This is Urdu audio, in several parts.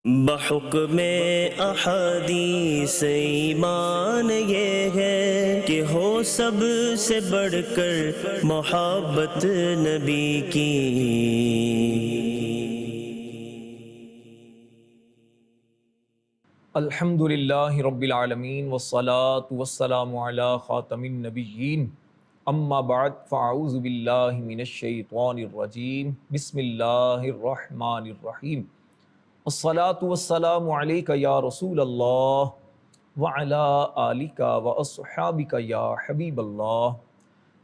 بحکم احادیث ایمان یہ ہے کہ ہو سب سے بڑھ کر محبت نبی کی۔ الحمدللہ رب العالمین والصلاة والسلام علی خاتم النبیین، اما بعد فاعوذ باللہ من الشیطان الرجیم، بسم اللہ الرحمن الرحیم۔ الصلاة والسلام علیک یا رسول اللہ وعلی آلک واصحابک یا حبیب اللہ۔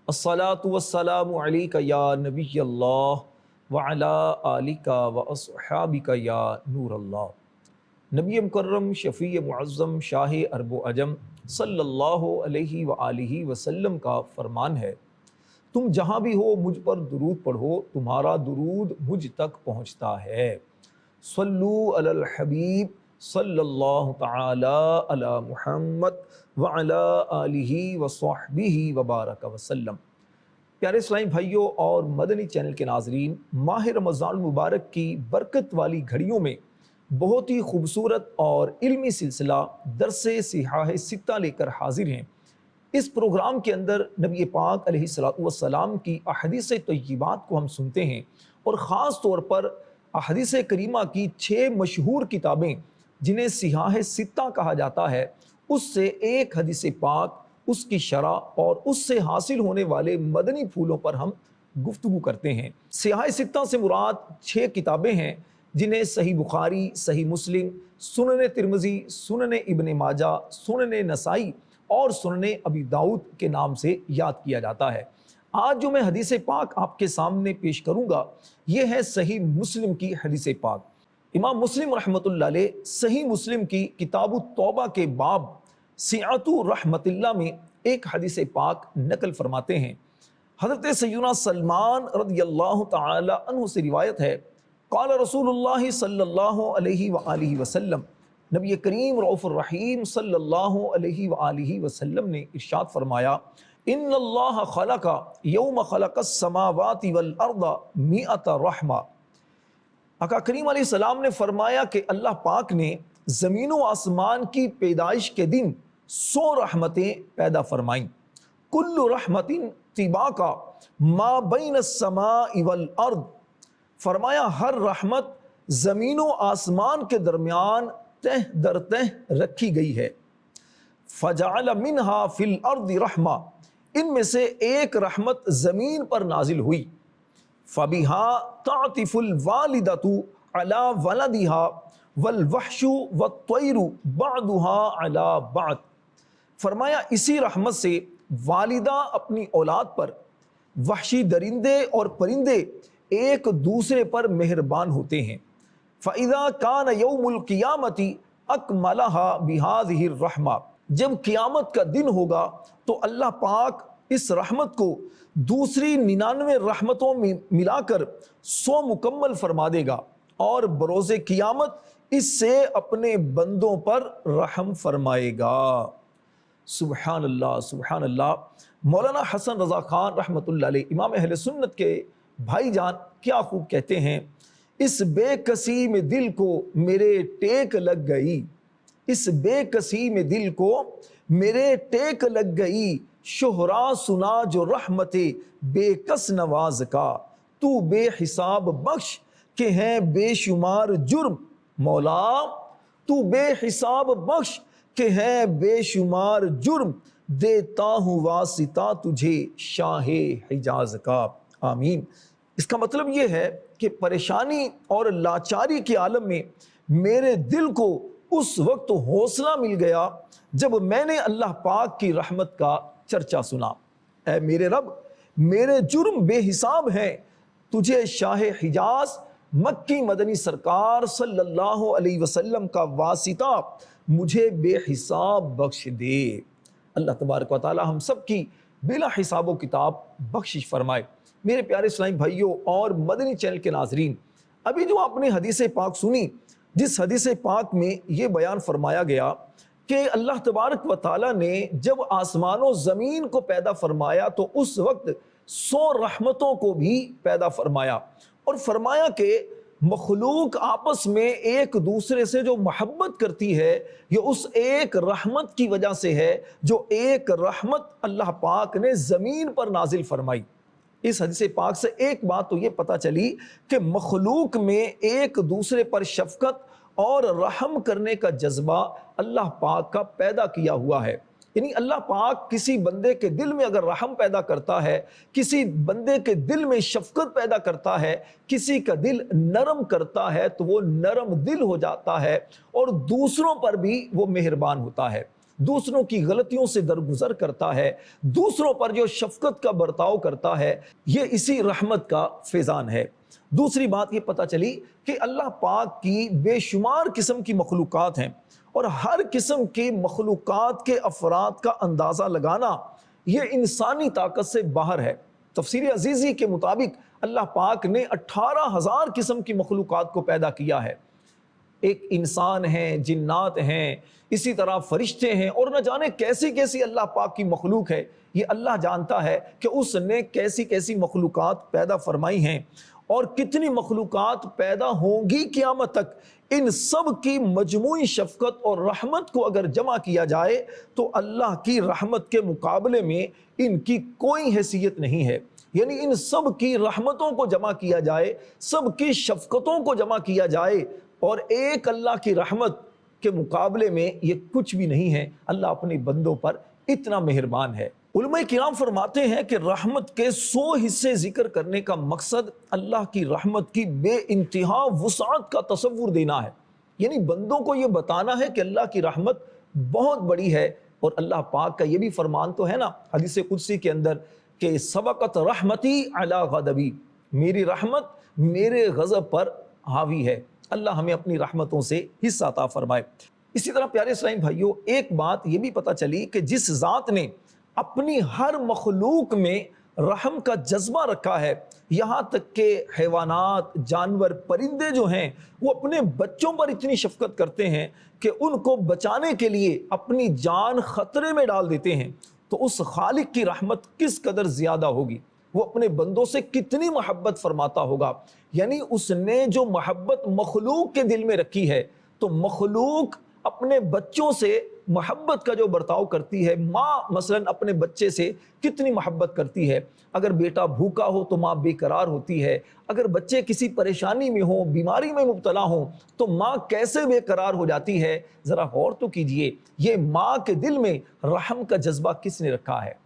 الصلاة والسلام علیک یا نبی اللہ وعلی آلک واصحابک یا نور اللہ۔ نبی مکرم شفیع معظم شاہ عرب و عجم صلی اللہ علیہ وآلہ وسلم کا فرمان ہے، تم جہاں بھی ہو مجھ پر درود پڑھو، تمہارا درود مجھ تک پہنچتا ہے۔ صلو علی الحبیب صلی اللہ تعالی علی محمد وعلی آلہ وصحبہ وبارک وسلم۔ پیارے اسلامی بھائیوں اور مدنی چینل کے ناظرین، ماہ رمضان المبارک کی برکت والی گھڑیوں میں بہت ہی خوبصورت اور علمی سلسلہ درس صحاح ستہ لے کر حاضر ہیں۔ اس پروگرام کے اندر نبی پاک علیہ الصلوۃ والسلام کی احادیث طیبات کو ہم سنتے ہیں، اور خاص طور پر احادیث کریمہ کی 6 مشہور کتابیں جنہیں صحاح ستہ کہا جاتا ہے، اس سے ایک حدیث پاک، اس کی شرح اور اس سے حاصل ہونے والے مدنی پھولوں پر ہم گفتگو کرتے ہیں۔ صحاح ستہ سے مراد 6 کتابیں ہیں جنہیں صحیح بخاری، صحیح مسلم، سنن ترمذی، سنن ابن ماجہ، سنن نسائی اور سنن ابی داؤد کے نام سے یاد کیا جاتا ہے۔ آج جو میں حدیث پاک آپ کے سامنے پیش کروں گا، یہ ہے صحیح مسلم کی حدیث پاک۔ امام مسلم رحمۃ اللہ علیہ صحیح مسلم کی کتاب التوبہ کے باب سعۃ رحمت اللہ میں ایک حدیث پاک نقل فرماتے ہیں۔ حضرت سیدنا سلمان رضی اللہ تعالی عنہ سے روایت ہے، قال رسول اللہ صلی اللہ علیہ وآلہ وسلم، نبی کریم رؤوف الرحیم صلی اللہ علیہ وآلہ وسلم نے ارشاد فرمایا، ان اللہ خلق یوم خلق السماوات والارض 100 رحمہ۔ آقا کریم علیہ السلام نے فرمایا کہ اللہ پاک نے زمین و آسمان کی پیدائش کے دن 100 رحمتیں پیدا فرمائیں، کل رحمت طباقا ما بین السماء والارض۔ فرمایا ہر رحمت زمین و آسمان کے درمیان تہ در تہ رکھی گئی ہے۔ فجعل منہا فی الارض رحمہ، ان میں سے ایک رحمت زمین پر نازل ہوئی۔ فَبِهَا تَعْطِفُ الْوَالِدَةُ عَلَى وَلَدِهَا وَالْوَحْشُ وَالطَّيْرُ بَعْضُهَا عَلَى بَعْضٍ۔ فرمایا اسی رحمت سے والدہ اپنی اولاد پر، وحشی درندے اور پرندے ایک دوسرے پر مہربان ہوتے ہیں۔ فَإِذَا كَانَ يَوْمُ الْقِيَامَةِ أَكْمَلَهَا بِهَذِهِ الرَّحْمَةِ، جب قیامت کا دن ہوگا تو اللہ پاک اس رحمت کو دوسری 99 رحمتوں میں ملا کر 100 مکمل فرما دے گا، اور بروز قیامت اس سے اپنے بندوں پر رحم فرمائے گا۔ سبحان اللہ، سبحان اللہ۔ مولانا حسن رضا خان رحمۃ اللہ علیہ امام اہل سنت کے بھائی جان کیا خوب کہتے ہیں، اس بے کسی میں دل کو میرے ٹیک لگ گئی، اس بے کسی میں دل کو میرے ٹیک لگ گئی، شہرا سنا جو رحمت بے کس نواز کا، تو بے حساب بخش کہ ہیں بے شمار جرم، مولا تو بے حساب بخش کہ ہیں بے شمار جرم، دیتا ہوں واسطہ تجھے شاہ حجاز کا۔ آمین۔ اس کا مطلب یہ ہے کہ پریشانی اور لاچاری کے عالم میں میرے دل کو اس وقت حوصلہ مل گیا جب میں نے اللہ پاک کی رحمت کا چرچا سنا۔ اے میرے رب، میرے جرم بے حساب ہیں، تجھے شاہ حجاز مکی مدنی سرکار صلی اللہ علیہ وسلم کا واسطہ مجھے بے حساب بخش دے۔ اللہ تبارک و تعالی ہم سب کی بلا حساب و کتاب بخشش فرمائے۔ میرے پیارے اسلامی بھائیوں اور مدنی چینل کے ناظرین، ابھی جو آپ نے حدیث پاک سنی، جس حدیث پاک میں یہ بیان فرمایا گیا کہ اللہ تبارک و تعالی نے جب آسمان و زمین کو پیدا فرمایا تو اس وقت 100 رحمتوں کو بھی پیدا فرمایا، اور فرمایا کہ مخلوق آپس میں ایک دوسرے سے جو محبت کرتی ہے یہ اس ایک رحمت کی وجہ سے ہے جو ایک رحمت اللہ پاک نے زمین پر نازل فرمائی۔ اس حدیث پاک سے ایک بات تو یہ پتہ چلی کہ مخلوق میں ایک دوسرے پر شفقت اور رحم کرنے کا جذبہ اللہ پاک کا پیدا کیا ہوا ہے۔ یعنی اللہ پاک کسی بندے کے دل میں اگر رحم پیدا کرتا ہے، کسی بندے کے دل میں شفقت پیدا کرتا ہے، کسی کا دل نرم کرتا ہے تو وہ نرم دل ہو جاتا ہے اور دوسروں پر بھی وہ مہربان ہوتا ہے، دوسروں کی غلطیوں سے درگزر کرتا ہے، دوسروں پر جو شفقت کا برتاؤ کرتا ہے، یہ اسی رحمت کا فیضان ہے۔ دوسری بات یہ پتہ چلی کہ اللہ پاک کی بے شمار قسم کی مخلوقات ہیں اور ہر قسم کی مخلوقات کے افراد کا اندازہ لگانا یہ انسانی طاقت سے باہر ہے۔ تفسیر عزیزی کے مطابق اللہ پاک نے 18,000 قسم کی مخلوقات کو پیدا کیا ہے۔ ایک انسان ہیں، جنات ہیں، اسی طرح فرشتے ہیں اور نہ جانے کیسی کیسی اللہ پاک کی مخلوق ہے۔ یہ اللہ جانتا ہے کہ اس نے کیسی کیسی مخلوقات پیدا فرمائی ہیں اور کتنی مخلوقات پیدا ہوں گی قیامت تک۔ ان سب کی مجموعی شفقت اور رحمت کو اگر جمع کیا جائے تو اللہ کی رحمت کے مقابلے میں ان کی کوئی حیثیت نہیں ہے۔ یعنی ان سب کی رحمتوں کو جمع کیا جائے، سب کی شفقتوں کو جمع کیا جائے اور ایک اللہ کی رحمت کے مقابلے میں یہ کچھ بھی نہیں ہے۔ اللہ اپنے بندوں پر اتنا مہربان ہے۔ علماء کرام فرماتے ہیں کہ رحمت کے 100 حصے ذکر کرنے کا مقصد اللہ کی رحمت کی بے انتہا وسعت کا تصور دینا ہے۔ یعنی بندوں کو یہ بتانا ہے کہ اللہ کی رحمت بہت بڑی ہے، اور اللہ پاک کا یہ بھی فرمان تو ہے نا حدیث قدسی کے اندر کہ سبقت رحمتی علی غضبی، میری رحمت میرے غضب پر حاوی ہے۔ اللہ ہمیں اپنی رحمتوں سے حصہ عطا فرمائے۔ اسی طرح پیارے اسلام بھائیوں، ایک بات یہ بھی پتہ چلی کہ جس ذات نے اپنی ہر مخلوق میں رحم کا جذبہ رکھا ہے، یہاں تک کہ حیوانات، جانور، پرندے جو ہیں وہ اپنے بچوں پر اتنی شفقت کرتے ہیں کہ ان کو بچانے کے لیے اپنی جان خطرے میں ڈال دیتے ہیں، تو اس خالق کی رحمت کس قدر زیادہ ہوگی، وہ اپنے بندوں سے کتنی محبت فرماتا ہوگا۔ یعنی اس نے جو محبت مخلوق کے دل میں رکھی ہے تو مخلوق اپنے بچوں سے محبت کا جو برتاؤ کرتی ہے، ماں مثلا اپنے بچے سے کتنی محبت کرتی ہے۔ اگر بیٹا بھوکا ہو تو ماں بے قرار ہوتی ہے، اگر بچے کسی پریشانی میں ہوں، بیماری میں مبتلا ہوں تو ماں کیسے بے قرار ہو جاتی ہے۔ ذرا غور تو کیجئے، یہ ماں کے دل میں رحم کا جذبہ کس نے رکھا ہے؟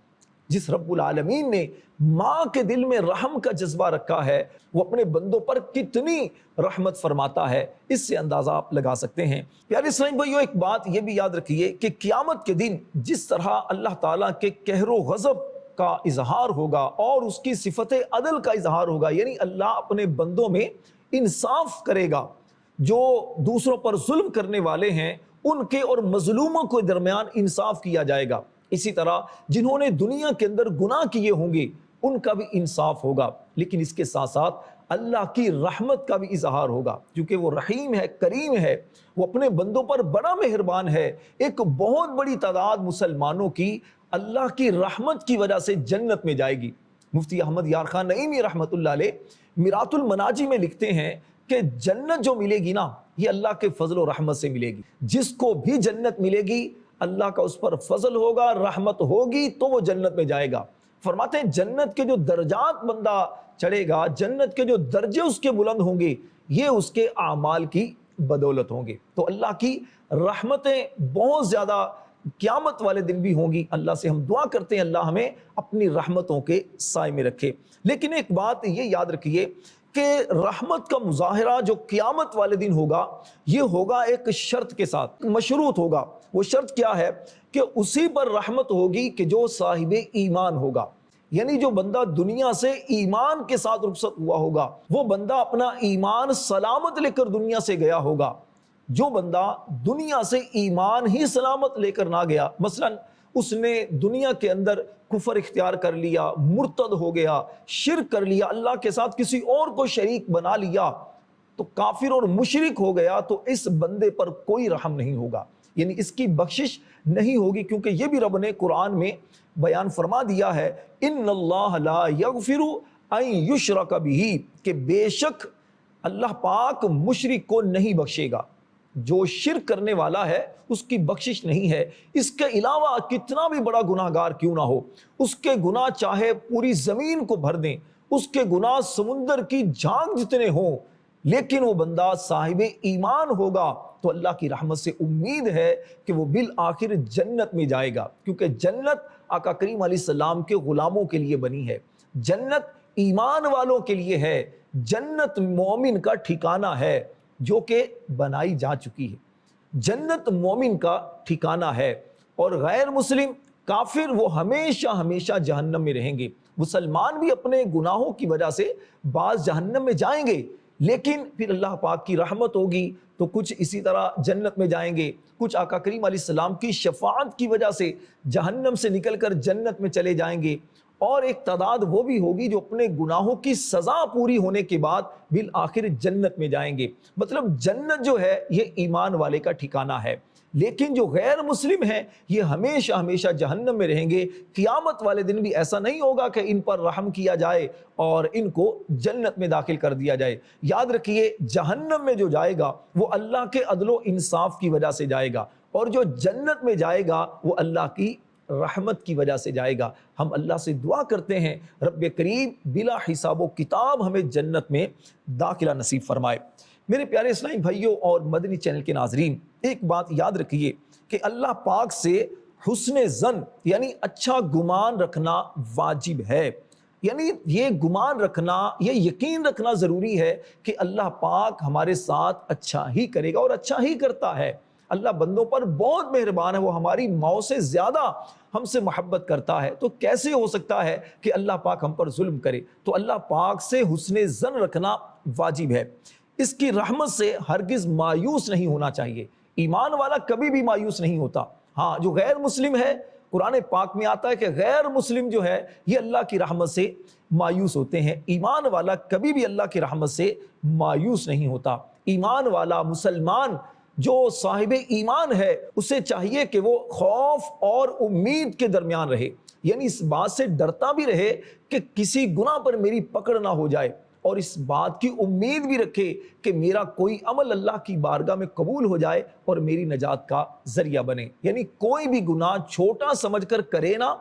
جس رب العالمین نے ماں کے دل میں رحم کا جذبہ رکھا ہے، وہ اپنے بندوں پر کتنی رحمت فرماتا ہے، اس سے اندازہ آپ لگا سکتے ہیں۔ پیارے اسلام بھائیو، ایک بات یہ بھی یاد رکھیے کہ قیامت کے دن جس طرح اللہ تعالیٰ کے قہر و غضب کا اظہار ہوگا اور اس کی صفت عدل کا اظہار ہوگا، یعنی اللہ اپنے بندوں میں انصاف کرے گا، جو دوسروں پر ظلم کرنے والے ہیں ان کے اور مظلوموں کے درمیان انصاف کیا جائے گا۔ اسی طرح جنہوں نے دنیا کے اندر گناہ کیے ہوں گے ان کا بھی انصاف ہوگا، لیکن اس کے ساتھ ساتھ اللہ کی رحمت کا بھی اظہار ہوگا، کیونکہ وہ رحیم ہے، کریم ہے، وہ اپنے بندوں پر بڑا مہربان ہے۔ ایک بہت بڑی تعداد مسلمانوں کی اللہ کی رحمت کی وجہ سے جنت میں جائے گی۔ مفتی احمد یار خان نعیمی رحمۃ اللہ علیہ میرات المناجی میں لکھتے ہیں کہ جنت جو ملے گی نا، یہ اللہ کے فضل و رحمت سے ملے گی۔ جس کو بھی جنت ملے گی اللہ کا اس پر فضل ہوگا، رحمت ہوگی تو وہ جنت میں جائے گا۔ فرماتے ہیں جنت کے جو درجات بندہ چڑھے گا، جنت کے جو درجے اس کے بلند ہوں گے، یہ اس کے اعمال کی بدولت ہوں گے۔ تو اللہ کی رحمتیں بہت زیادہ قیامت والے دن بھی ہوں گی۔ اللہ سے ہم دعا کرتے ہیں اللہ ہمیں اپنی رحمتوں کے سائے میں رکھے۔ لیکن ایک بات یہ یاد رکھیے کہ رحمت کا مظاہرہ جو قیامت والے دن ہوگا، یہ ہوگا ایک شرط کے ساتھ، مشروط ہوگا۔ وہ شرط کیا ہے کہ اسی پر رحمت ہوگی کہ جو صاحب ایمان ہوگا، یعنی جو بندہ دنیا سے ایمان کے ساتھ رخصت ہوا ہوگا، وہ بندہ اپنا ایمان سلامت لے کر دنیا سے گیا ہوگا۔ جو بندہ دنیا سے ایمان ہی سلامت لے کر نہ گیا، مثلا اس نے دنیا کے اندر کفر اختیار کر لیا، مرتد ہو گیا، شرک کر لیا، اللہ کے ساتھ کسی اور کو شریک بنا لیا، تو کافر اور مشرک ہو گیا، تو اس بندے پر کوئی رحم نہیں ہوگا، یعنی اس کی بخشش نہیں ہوگی، کیونکہ یہ بھی رب نے قرآن میں بیان فرما دیا ہے، ان اللہ لا یغفر ان یشرک بہ، کہ بے شک اللہ پاک مشرک کو نہیں بخشے گا، جو شرک کرنے والا ہے اس کی بخشش نہیں ہے۔ اس کے علاوہ کتنا بھی بڑا گناہ گار کیوں نہ ہو، اس کے گناہ چاہے پوری زمین کو بھر دیں، اس کے گناہ سمندر کی جھاگ جتنے ہوں، لیکن وہ بندہ صاحب ایمان ہوگا تو اللہ کی رحمت سے امید ہے کہ وہ بالآخر جنت میں جائے گا، کیونکہ جنت آقا کریم علیہ السلام کے غلاموں کے لیے بنی ہے، جنت ایمان والوں کے لیے ہے، جنت مومن کا ٹھکانہ ہے جو کہ بنائی جا چکی ہے، جنت مومن کا ٹھکانہ ہے، اور غیر مسلم کافر وہ ہمیشہ ہمیشہ جہنم میں رہیں گے۔ مسلمان بھی اپنے گناہوں کی وجہ سے بعض جہنم میں جائیں گے، لیکن پھر اللہ پاک کی رحمت ہوگی تو کچھ اسی طرح جنت میں جائیں گے، کچھ آقا کریم علیہ السلام کی شفاعت کی وجہ سے جہنم سے نکل کر جنت میں چلے جائیں گے، اور ایک تعداد وہ بھی ہوگی جو اپنے گناہوں کی سزا پوری ہونے کے بعد بالآخر جنت میں جائیں گے۔ مطلب جنت جو ہے یہ ایمان والے کا ٹھکانہ ہے، لیکن جو غیر مسلم ہیں یہ ہمیشہ ہمیشہ جہنم میں رہیں گے۔ قیامت والے دن بھی ایسا نہیں ہوگا کہ ان پر رحم کیا جائے اور ان کو جنت میں داخل کر دیا جائے۔ یاد رکھیے جہنم میں جو جائے گا وہ اللہ کے عدل و انصاف کی وجہ سے جائے گا، اور جو جنت میں جائے گا وہ اللہ کی رحمت کی وجہ سے جائے گا۔ ہم اللہ سے دعا کرتے ہیں رب کریم بلا حساب و کتاب ہمیں جنت میں داخلہ نصیب فرمائے۔ میرے پیارے اسلامی بھائیوں اور مدنی چینل کے ناظرین، ایک بات یاد رکھیے کہ اللہ پاک سے حسن ظن یعنی اچھا گمان رکھنا واجب ہے، یعنی یہ گمان رکھنا، یہ یقین رکھنا ضروری ہے کہ اللہ پاک ہمارے ساتھ اچھا ہی کرے گا اور اچھا ہی کرتا ہے۔ اللہ بندوں پر بہت مہربان ہے، وہ ہماری ماؤں سے زیادہ ہم سے محبت کرتا ہے، تو کیسے ہو سکتا ہے کہ اللہ پاک ہم پر ظلم کرے؟ تو اللہ پاک سے حسن ظن رکھنا واجب ہے۔ اس کی رحمت سے ہرگز مایوس نہیں ہونا چاہیے۔ ایمان والا کبھی بھی مایوس نہیں ہوتا۔ ہاں جو غیر مسلم ہے، قرآن پاک میں آتا ہے کہ غیر مسلم جو ہے یہ اللہ کی رحمت سے مایوس ہوتے ہیں، ایمان والا کبھی بھی اللہ کی رحمت سے مایوس نہیں ہوتا۔ ایمان والا مسلمان جو صاحب ایمان ہے اسے چاہیے کہ وہ خوف اور امید کے درمیان رہے، یعنی اس بات سے ڈرتا بھی رہے کہ کسی گناہ پر میری پکڑ نہ ہو جائے، اور اس بات کی امید بھی رکھے کہ میرا کوئی عمل اللہ کی بارگاہ میں قبول ہو جائے اور میری نجات کا ذریعہ بنے۔ یعنی کوئی بھی گناہ چھوٹا سمجھ کر کرے نہ،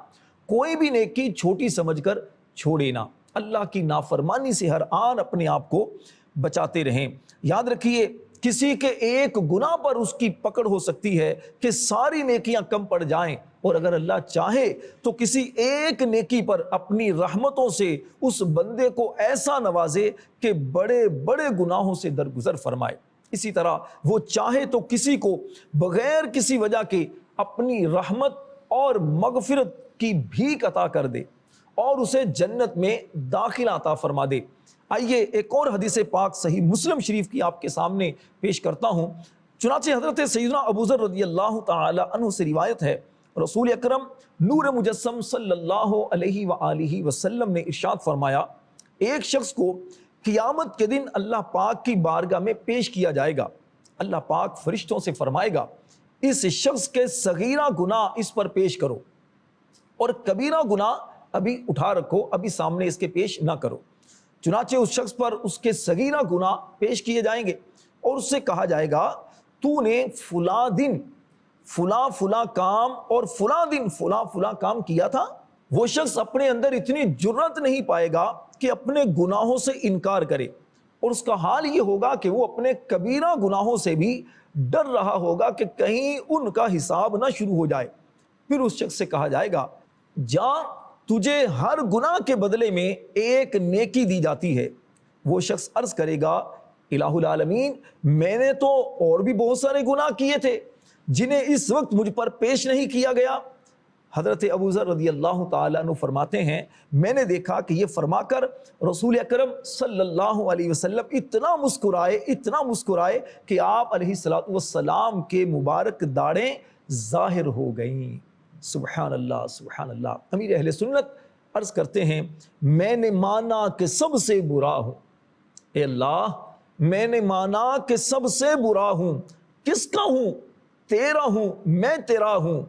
کوئی بھی نیکی چھوٹی سمجھ کر چھوڑے نہ، اللہ کی نافرمانی سے ہر آن اپنے آپ کو بچاتے رہیں۔ یاد رکھیے کسی کے ایک گناہ پر اس کی پکڑ ہو سکتی ہے کہ ساری نیکیاں کم پڑ جائیں، اور اگر اللہ چاہے تو کسی ایک نیکی پر اپنی رحمتوں سے اس بندے کو ایسا نوازے کہ بڑے بڑے گناہوں سے درگزر فرمائے۔ اسی طرح وہ چاہے تو کسی کو بغیر کسی وجہ کے اپنی رحمت اور مغفرت کی بھیک عطا کر دے اور اسے جنت میں داخلہ عطا فرما دے۔ آئیے ایک اور حدیث پاک صحیح مسلم شریف کی آپ کے سامنے پیش کرتا ہوں۔ چنانچہ حضرت سیدنا ابوذر رضی اللہ تعالی عنہ سے روایت ہے، رسول اکرم نور مجسم صلی اللہ علیہ وآلہ وسلم نے ارشاد فرمایا، ایک شخص کو قیامت کے دن اللہ پاک کی بارگاہ میں پیش کیا جائے گا۔ اللہ پاک فرشتوں سے فرمائے گا، اس شخص کے صغیرہ گناہ اس پر پیش کرو، اور کبیرہ گناہ ابھی اٹھا رکھو، ابھی سامنے اس کے پیش نہ کرو۔ چنانچہ اس شخص پر اس کے صغیرہ گناہ پیش کیے جائیں گے، اور اس سے کہا جائے گا، تو نے فلاں دن فلاں فلاں کام اور فلاں دن فلاں فلاں کام کیا تھا۔ وہ شخص اپنے اندر اتنی جرأت نہیں پائے گا کہ اپنے گناہوں سے انکار کرے، اور اس کا حال یہ ہوگا کہ وہ اپنے کبیرہ گناہوں سے بھی ڈر رہا ہوگا کہ کہیں ان کا حساب نہ شروع ہو جائے۔ پھر اس شخص سے کہا جائے گا، جا تجھے ہر گناہ کے بدلے میں ایک نیکی دی جاتی ہے۔ وہ شخص عرض کرے گا، الہ العالمین، میں نے تو اور بھی بہت سارے گناہ کیے تھے جنہیں اس وقت مجھ پر پیش نہیں کیا گیا۔ حضرت ابوذر رضی اللہ تعالیٰ عنہ فرماتے ہیں، میں نے دیکھا کہ یہ فرما کر رسول اکرم صلی اللہ علیہ وسلم اتنا مسکرائے کہ آپ علیہ السلام کے مبارک داڑھیں ظاہر ہو گئیں۔ سبحان اللہ سبحان اللہ۔ امیر اہل سنت عرض کرتے ہیں، میں نے مانا کہ سب سے برا ہوں، اے اللہ میں نے مانا کہ سب سے برا ہوں، کس کا ہوں؟ تیرا ہوں، میں تیرا ہوں،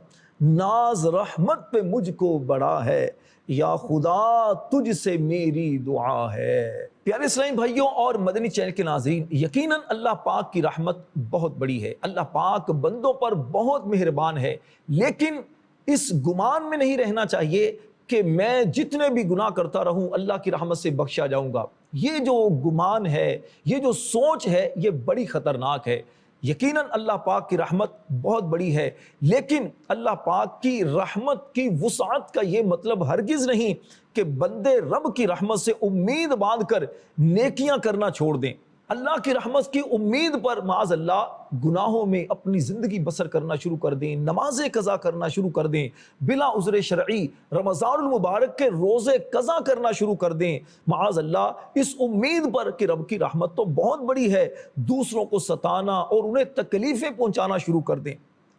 ناز رحمت پہ مجھ کو بڑا ہے، یا خدا تجھ سے میری دعا ہے۔ پیارے اسلامی بھائیوں اور مدنی چینل کے ناظرین، یقیناً اللہ پاک کی رحمت بہت بڑی ہے، اللہ پاک بندوں پر بہت مہربان ہے، لیکن اس گمان میں نہیں رہنا چاہیے کہ میں جتنے بھی گناہ کرتا رہوں اللہ کی رحمت سے بخشا جاؤں گا۔ یہ جو گمان ہے، یہ جو سوچ ہے، یہ بڑی خطرناک ہے۔ یقیناً اللہ پاک کی رحمت بہت بڑی ہے، لیکن اللہ پاک کی رحمت کی وسعت کا یہ مطلب ہرگز نہیں کہ بندے رب کی رحمت سے امید باندھ کر نیکیاں کرنا چھوڑ دیں، اللہ کی رحمت کی امید پر معاذ اللہ گناہوں میں اپنی زندگی بسر کرنا شروع کر دیں، نمازیں قضا کرنا شروع کر دیں، بلا عذر شرعی رمضان المبارک کے روزے قضا کرنا شروع کر دیں معاذ اللہ، اس امید پر کہ رب کی رحمت تو بہت بڑی ہے، دوسروں کو ستانا اور انہیں تکلیفیں پہنچانا شروع کر دیں۔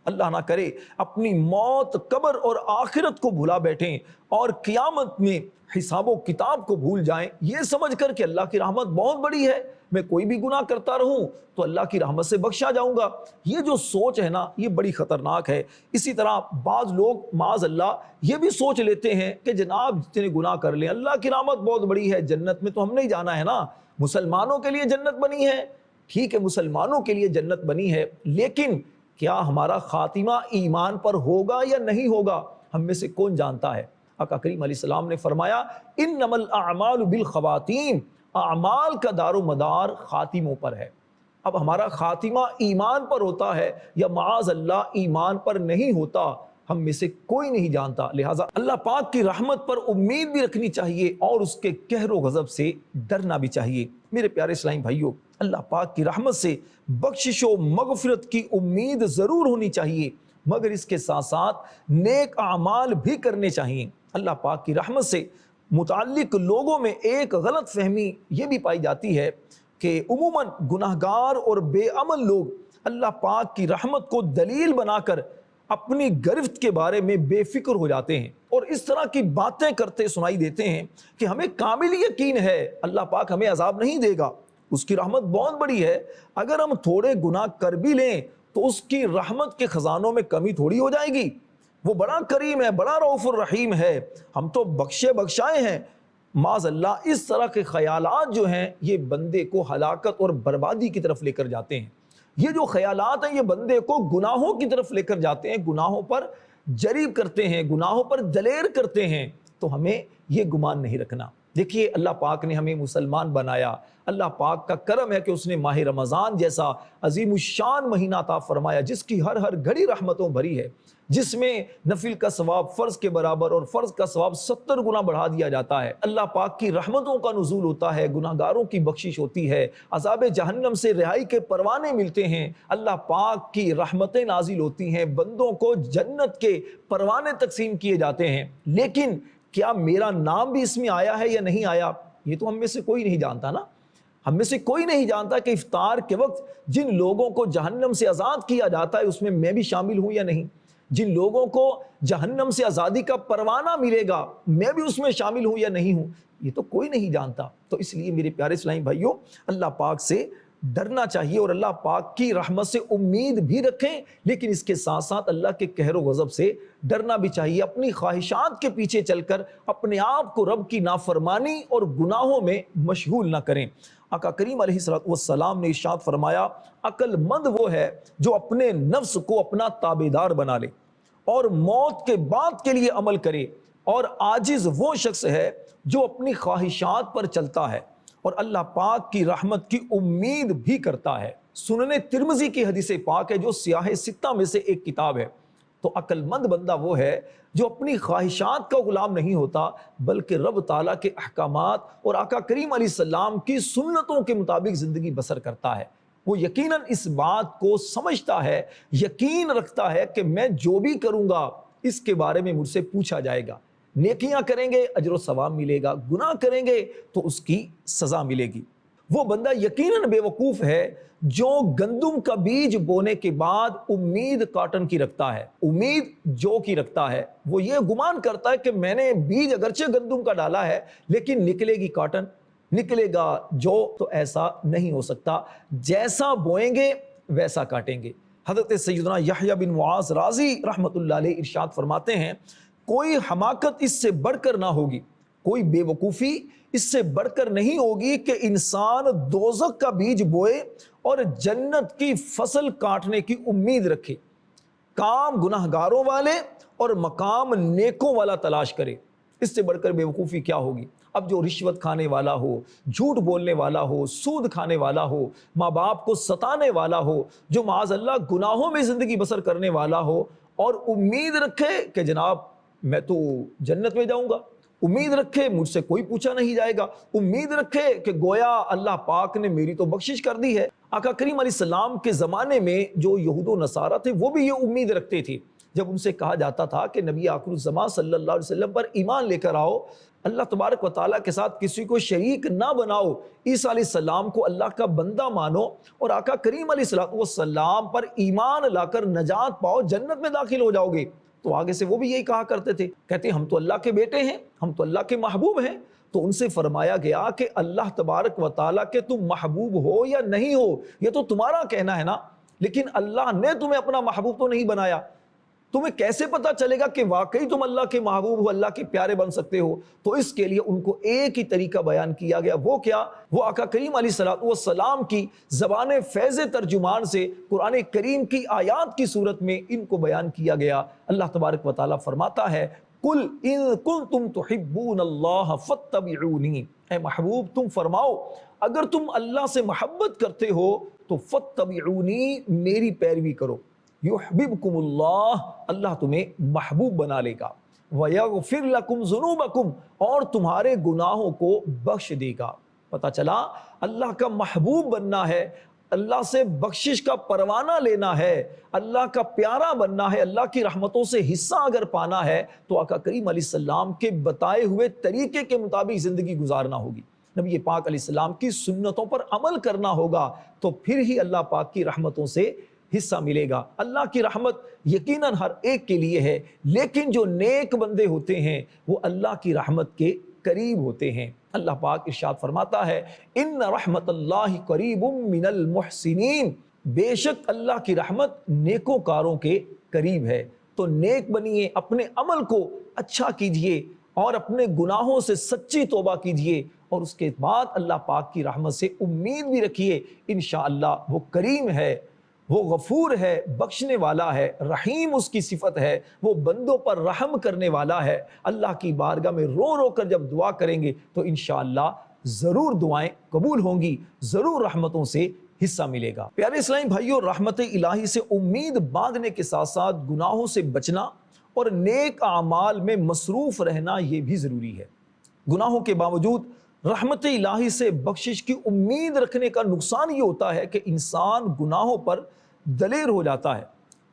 اللہ نہ کرے اپنی موت، قبر اور آخرت کو بھلا بیٹھیں اور قیامت میں حساب و کتاب کو بھول جائیں، یہ سمجھ کر کہ اللہ کی رحمت بہت بڑی ہے، میں کوئی بھی گناہ کرتا رہوں تو اللہ کی رحمت سے بخشا جاؤں گا۔ یہ جو سوچ ہے نا، یہ بڑی خطرناک ہے۔ اسی طرح بعض لوگ معاذ اللہ یہ بھی سوچ لیتے ہیں کہ جناب جتنے گناہ کر لیں اللہ کی رحمت بہت بڑی ہے، جنت میں تو ہم نہیں جانا ہے نا، مسلمانوں کے لیے جنت بنی ہے۔ ٹھیک ہے، مسلمانوں کے لیے جنت بنی ہے، لیکن کیا ہمارا خاتمہ ایمان پر ہوگا یا نہیں ہوگا، ہم میں سے کون جانتا ہے؟ آقا کریم علیہ السلام نے فرمایا انما الاعمال بالخواتیم، اعمال کا دار و مدار خاتموں پر ہے۔ اب ہمارا خاتمہ ایمان پر ہوتا ہے یا معاذ اللہ ایمان پر نہیں ہوتا، ہم میں سے کوئی نہیں جانتا۔ لہٰذا اللہ پاک کی رحمت پر امید بھی رکھنی چاہیے اور اس کے قہر و غضب سے ڈرنا بھی چاہیے۔ میرے پیارے اسلامی بھائیوں، اللہ پاک کی رحمت سے بخشش و مغفرت کی امید ضرور ہونی چاہیے، مگر اس کے ساتھ ساتھ نیک اعمال بھی کرنے چاہیے۔ اللہ پاک کی رحمت سے متعلق لوگوں میں ایک غلط فہمی یہ بھی پائی جاتی ہے کہ عموماً گناہگار اور بے عمل لوگ اللہ پاک کی رحمت کو دلیل بنا کر اپنی گرفت کے بارے میں بے فکر ہو جاتے ہیں اور اس طرح کی باتیں کرتے سنائی دیتے ہیں کہ ہمیں کامل یقین ہے اللہ پاک ہمیں عذاب نہیں دے گا، اس کی رحمت بہت بڑی ہے، اگر ہم تھوڑے گناہ کر بھی لیں تو اس کی رحمت کے خزانوں میں کمی تھوڑی ہو جائے گی، وہ بڑا کریم ہے، بڑا رؤوف الرحیم ہے، ہم تو بخشے بخشائے ہیں۔ معاذ اللہ اس طرح کے خیالات جو ہیں یہ بندے کو ہلاکت اور بربادی کی طرف لے کر جاتے ہیں۔ یہ جو خیالات ہیں یہ بندے کو گناہوں کی طرف لے کر جاتے ہیں، گناہوں پر جریب کرتے ہیں، گناہوں پر دلیر کرتے ہیں، تو ہمیں یہ گمان نہیں رکھنا۔ دیکھیے اللہ پاک نے ہمیں مسلمان بنایا، اللہ پاک کا کرم ہے کہ اس نے ماہ رمضان جیسا عظیم الشان مہینہ عطا فرمایا جس کی ہر گھڑی رحمتوں بھری ہے، جس میں نفل کا ثواب فرض کے برابر اور فرض کا ثواب 70 گنا بڑھا دیا جاتا ہے۔ اللہ پاک کی رحمتوں کا نزول ہوتا ہے، گناہگاروں کی بخشش ہوتی ہے، عذاب جہنم سے رہائی کے پروانے ملتے ہیں، اللہ پاک کی رحمتیں نازل ہوتی ہیں، بندوں کو جنت کے پروانے تقسیم کیے جاتے ہیں۔ لیکن کیا میرا نام بھی اس میں آیا ہے یا نہیں آیا، یہ تو ہم میں سے کوئی نہیں جانتا نا۔ ہم میں سے کوئی نہیں جانتا کہ افطار کے وقت جن لوگوں کو جہنم سے آزاد کیا جاتا ہے اس میں میں بھی شامل ہوں یا نہیں، جن لوگوں کو جہنم سے آزادی کا پروانہ ملے گا میں بھی اس میں شامل ہوں یا نہیں ہوں، یہ تو کوئی نہیں جانتا۔ تو اس لیے میرے پیارے اسلامی بھائیوں، اللہ پاک سے ڈرنا چاہیے اور اللہ پاک کی رحمت سے امید بھی رکھیں، لیکن اس کے ساتھ ساتھ اللہ کے قہر و غضب سے ڈرنا بھی چاہیے۔ اپنی خواہشات کے پیچھے چل کر اپنے آپ کو رب کی نافرمانی اور گناہوں میں مشغول نہ کریں۔ آقا کریم علیہ السلام نے ارشاد فرمایا عقل مند وہ ہے جو اپنے نفس کو اپنا تابعدار بنا لے اور موت کے بعد کے لیے عمل کرے، اور عاجز وہ شخص ہے جو اپنی خواہشات پر چلتا ہے اور اللہ پاک کی رحمت کی امید بھی کرتا ہے۔ سنن ترمذی کی حدیث پاک ہے جو سیاہ ستہ میں سے ایک کتاب ہے۔ تو عقل مند بندہ وہ ہے جو اپنی خواہشات کا غلام نہیں ہوتا بلکہ رب تعالیٰ کے احکامات اور آقا کریم علیہ السلام کی سنتوں کے مطابق زندگی بسر کرتا ہے۔ وہ یقیناً اس بات کو سمجھتا ہے، یقین رکھتا ہے کہ میں جو بھی کروں گا اس کے بارے میں مجھ سے پوچھا جائے گا، نیکیاں کریں گے اجر و ثواب ملے گا، گناہ کریں گے تو اس کی سزا ملے گی۔ وہ بندہ یقیناً بے وقوف ہے جو گندم کا بیج بونے کے بعد امید کاٹن کی رکھتا ہے، امید جو کی رکھتا ہے، وہ یہ گمان کرتا ہے کہ میں نے بیج اگرچہ گندم کا ڈالا ہے لیکن نکلے گی کاٹن، نکلے گا جو، تو ایسا نہیں ہو سکتا، جیسا بوئیں گے ویسا کاٹیں گے۔ حضرت سیدنا یحییٰ بن معاذ رازی رحمت اللہ علیہ ارشاد فرماتے ہیں کوئی حماقت اس سے بڑھ کر نہ ہوگی کوئی بے وقوفی اس سے بڑھ کر نہیں ہوگی کہ انسان دوزخ کا بیج بوئے اور جنت کی فصل کاٹنے کی امید رکھے، کام گناہگاروں والے اور مقام نیکوں والا تلاش کرے۔ اس سے بڑھ کر بے وقوفی کیا ہوگی؟ اب جو رشوت کھانے والا ہو، جھوٹ بولنے والا ہو، سود کھانے والا ہو، ماں باپ کو ستانے والا ہو، جو معاذ اللہ گناہوں میں زندگی بسر کرنے والا ہو اور امید رکھے کہ جناب میں تو جنت میں جاؤں گا، امید رکھے مجھ سے کوئی پوچھا نہیں جائے گا، امید رکھے کہ گویا اللہ پاک نے میری تو بخشش کر دی ہے۔ آقا کریم علیہ السلام کے زمانے میں جو یہود و نصارہ تھے وہ بھی یہ امید رکھتے تھے۔ جب ان سے کہا جاتا تھا کہ نبی آخر الزمان صلی اللہ علیہ وسلم پر ایمان لے کر آؤ، اللہ تبارک و تعالیٰ کے ساتھ کسی کو شریک نہ بناؤ، عیسیٰ علیہ السلام کو اللہ کا بندہ مانو اور آقا کریم علیہ السلام پر ایمان لا کر نجات پاؤ، جنت میں داخل ہو جاؤ گے، تو آگے سے وہ بھی یہی کہا کرتے تھے، کہتے ہیں ہم تو اللہ کے بیٹے ہیں، ہم تو اللہ کے محبوب ہیں۔ تو ان سے فرمایا گیا کہ اللہ تبارک و تعالیٰ کے تم محبوب ہو یا نہیں ہو یہ تو تمہارا کہنا ہے نا، لیکن اللہ نے تمہیں اپنا محبوب تو نہیں بنایا، تمہیں کیسے پتا چلے گا کہ واقعی تم اللہ کے محبوب ہو، اللہ کے پیارے بن سکتے ہو؟ تو اس کے لیے ان کو ایک ہی طریقہ بیان کیا گیا، وہ کیا؟ وہ آقا کریم علیہ السلام کی زبان فیض ترجمان سے قرآن کریم کی آیات کی صورت میں ان کو بیان کیا گیا۔ اللہ تبارک و تعالیٰ فرماتا ہے قُلْ إِن كُنْتُمْ تُحِبُّونَ اللَّهَ فَاتَّبِعُونِي، اے محبوب تم فرماؤ اگر تم اللہ سے محبت کرتے ہو تو فَاتَّبِعُونِی، میری پیروی کرو، یحببکم اللہ، اللہ تمہیں محبوب بنا لے گا، ویغفر لکم ذنوبکم، اور تمہارے گناہوں کو بخش دے گا۔ پتہ چلا اللہ کا محبوب بننا ہے، اللہ سے بخشش کا پروانہ لینا ہے، اللہ کا پیارا بننا ہے، اللہ کی رحمتوں سے حصہ اگر پانا ہے تو آقا کریم علیہ السلام کے بتائے ہوئے طریقے کے مطابق زندگی گزارنا ہوگی، نبی پاک علیہ السلام کی سنتوں پر عمل کرنا ہوگا، تو پھر ہی اللہ پاک کی رحمتوں سے حصہ ملے گا۔ اللہ کی رحمت یقیناً ہر ایک کے لیے ہے، لیکن جو نیک بندے ہوتے ہیں وہ اللہ کی رحمت کے قریب ہوتے ہیں۔ اللہ پاک ارشاد فرماتا ہے ان رحمت اللہ قریب من المحسنین، بے شک اللہ کی رحمت نیکوکاروں کے قریب ہے۔ تو نیک بنیے، اپنے عمل کو اچھا کیجئے اور اپنے گناہوں سے سچی توبہ کیجئے، اور اس کے بعد اللہ پاک کی رحمت سے امید بھی رکھیے، انشاءاللہ وہ کریم ہے، وہ غفور ہے، بخشنے والا ہے، رحیم اس کی صفت ہے، وہ بندوں پر رحم کرنے والا ہے۔ اللہ کی بارگاہ میں رو رو کر جب دعا کریں گے تو انشاءاللہ ضرور دعائیں قبول ہوں گی، ضرور رحمتوں سے حصہ ملے گا۔ پیارے اسلامی بھائیوں، رحمت الہی سے امید باندھنے کے ساتھ ساتھ گناہوں سے بچنا اور نیک اعمال میں مصروف رہنا یہ بھی ضروری ہے۔ گناہوں کے باوجود رحمت الہی سے بخشش کی امید رکھنے کا نقصان یہ ہوتا ہے کہ انسان گناہوں پر دلیر ہو جاتا ہے،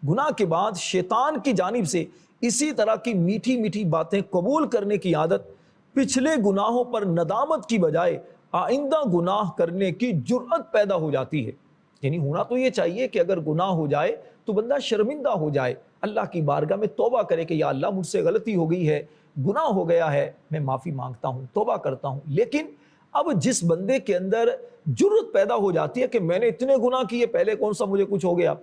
گناہ کے بعد شیطان کی جانب سے اسی طرح کی میٹھی میٹھی باتیں قبول کرنے کی عادت پچھلے گناہوں پر ندامت کی بجائے آئندہ گناہ کرنے کی جرأت پیدا ہو جاتی ہے۔ یعنی ہونا تو یہ چاہیے کہ اگر گناہ ہو جائے تو بندہ شرمندہ ہو جائے، اللہ کی بارگاہ میں توبہ کرے کہ یا اللہ مجھ سے غلطی ہو گئی ہے، گناہ ہو گیا ہے، میں معافی مانگتا ہوں، توبہ کرتا ہوں۔ لیکن اب جس بندے کے اندر جرأت پیدا ہو جاتی ہے کہ میں نے اتنے گناہ کیے، پہلے کون سا مجھے کچھ ہو گیا،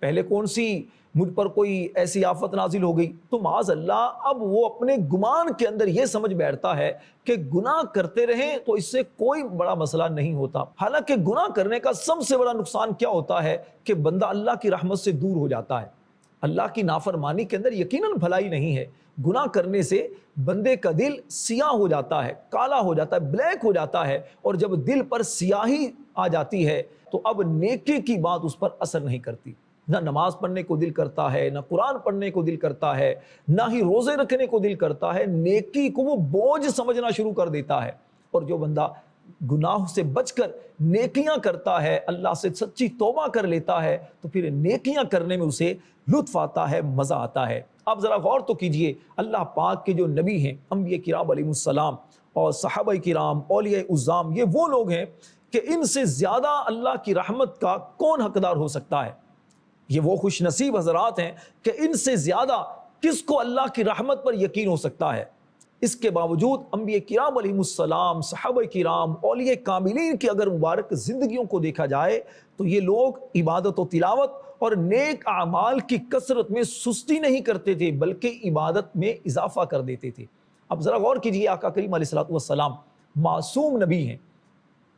پہلے کون سی مجھ پر کوئی ایسی آفت نازل ہو گئی، تو معاذ اللہ اب وہ اپنے گمان کے اندر یہ سمجھ بیٹھتا ہے کہ گناہ کرتے رہیں تو اس سے کوئی بڑا مسئلہ نہیں ہوتا۔ حالانکہ گناہ کرنے کا سب سے بڑا نقصان کیا ہوتا ہے کہ بندہ اللہ کی رحمت سے دور ہو جاتا ہے۔ اللہ کی نافرمانی کے اندر یقیناً بھلائی نہیں ہے، گناہ کرنے سے بندے کا دل سیاہ ہو جاتا ہے، کالا ہو جاتا ہے، بلیک ہو جاتا ہے، اور جب دل پر سیاہی آ جاتی ہے تو اب نیکی کی بات اس پر اثر نہیں کرتی، نہ نماز پڑھنے کو دل کرتا ہے، نہ قرآن پڑھنے کو دل کرتا ہے، نہ ہی روزے رکھنے کو دل کرتا ہے، نیکی کو وہ بوجھ سمجھنا شروع کر دیتا ہے۔ اور جو بندہ گناہ سے بچ کر نیکیاں کرتا ہے، اللہ سے سچی توبہ کر لیتا ہے، تو پھر نیکیاں کرنے میں اسے لطف آتا ہے، مزہ آتا ہے۔ آپ ذرا غور تو کیجئے، اللہ پاک کے جو نبی ہیں، انبیاء کرام علیہ السلام اور صحابہ کرام، اولیاء اعظام، یہ وہ لوگ ہیں کہ ان سے زیادہ اللہ کی رحمت کا کون حقدار ہو سکتا ہے؟ یہ وہ خوش نصیب حضرات ہیں کہ ان سے زیادہ کس کو اللہ کی رحمت پر یقین ہو سکتا ہے؟ اس کے باوجود انبیاء کرام علیہ السلام، صحابہ کرام، اولیاء کاملین کی اگر مبارک زندگیوں کو دیکھا جائے تو یہ لوگ عبادت و تلاوت اور نیک اعمال کی کثرت میں سستی نہیں کرتے تھے، بلکہ عبادت میں اضافہ کر دیتے تھے۔ اب ذرا غور کیجئے، آقا کریم علیہ الصلوۃ والسلام معصوم نبی ہیں،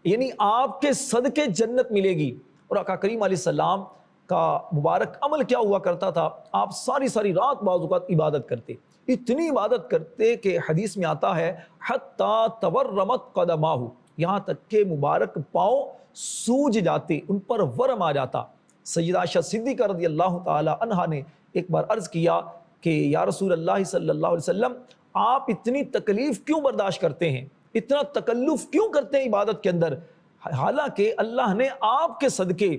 یعنی آپ کے صدقے جنت ملے گی. اور آقا کریم علیہ السلام کا مبارک عمل کیا ہوا کرتا تھا، آپ ساری ساری رات بعض اوقات عبادت کرتے، اتنی عبادت کرتے کہ حدیث میں آتا ہے حتیٰ تورمت قدماہ، یہاں تک کہ مبارک پاؤں سوج جاتے، ان پر ورم آ جاتا. سیدہ عائشہ صدیقہ رضی اللہ تعالی عنہا نے ایک بار عرض کیا کہ یا رسول اللہ صلی اللہ علیہ وسلم، آپ اتنی تکلیف کیوں برداشت کرتے ہیں، اتنا تکلف کیوں کرتے ہیں عبادت کے اندر، حالانکہ اللہ نے آپ کے صدقے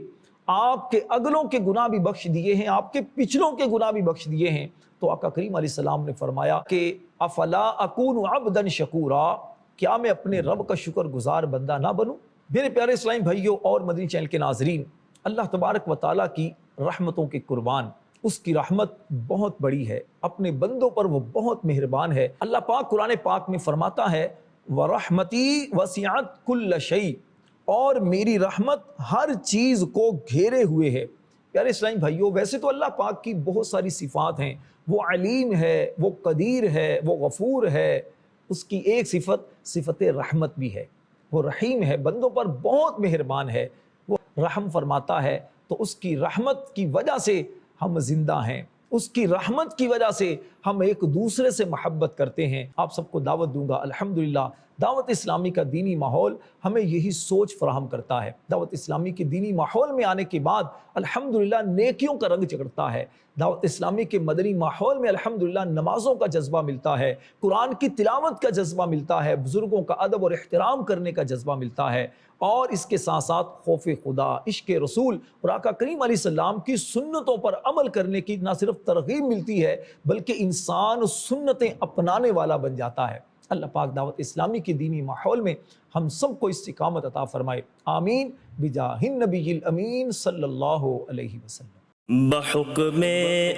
آپ کے اگلوں کے گناہ بھی بخش دیے ہیں، آپ کے پچھلوں کے گناہ بھی بخش دیے ہیں. تو آقا کریم علیہ السلام نے فرمایا کہ افلا اکون عبدا شکورا، کیا میں اپنے رب کا شکر گزار بندہ نہ بنوں؟ میرے پیارے اسلامی بھائیوں اور مدنی چینل کے ناظرین، اللہ تبارک و تعالیٰ کی رحمتوں کے قربان، اس کی رحمت بہت بڑی ہے، اپنے بندوں پر وہ بہت مہربان ہے. اللہ پاک قرآن پاک میں فرماتا ہے وَرَحْمَتِي وَسِعَتْ كُلَّ شَيْءٍ، اور میری رحمت ہر چیز کو گھیرے ہوئے ہے. پیارے اسلامی بھائیوں، ویسے تو اللہ پاک کی بہت ساری صفات ہیں، وہ علیم ہے، وہ قدیر ہے، وہ غفور ہے. اس کی ایک صفت رحمت بھی ہے، وہ رحیم ہے، بندوں پر بہت مہربان ہے، وہ رحم فرماتا ہے. تو اس کی رحمت کی وجہ سے ہم زندہ ہیں، اس کی رحمت کی وجہ سے ہم ایک دوسرے سے محبت کرتے ہیں. آپ سب کو دعوت دوں گا، الحمدللہ دعوت اسلامی کا دینی ماحول ہمیں یہی سوچ فراہم کرتا ہے. دعوت اسلامی کے دینی ماحول میں آنے کے بعد الحمدللہ نیکیوں کا رنگ چڑھتا ہے. دعوت اسلامی کے مدنی ماحول میں الحمدللہ نمازوں کا جذبہ ملتا ہے، قرآن کی تلاوت کا جذبہ ملتا ہے، بزرگوں کا ادب اور احترام کرنے کا جذبہ ملتا ہے، اور اس کے ساتھ ساتھ خوف خدا، عشق رسول اور آقا کریم علیہ السلام کی سنتوں پر عمل کرنے کی نہ صرف ترغیب ملتی ہے بلکہ انسان سنتیں اپنانے والا بن جاتا ہے. اللہ پاک دعوت اسلامی کے دینی ماحول میں ہم سب کو استقامت عطا فرمائے، آمین بجاہ النبی الامین صلی اللہ علیہ وسلم. بحکم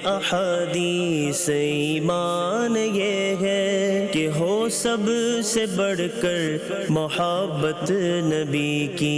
احادیث ایمان یہ ہے کہ ہو سب سے بڑھ کر محبت نبی کی.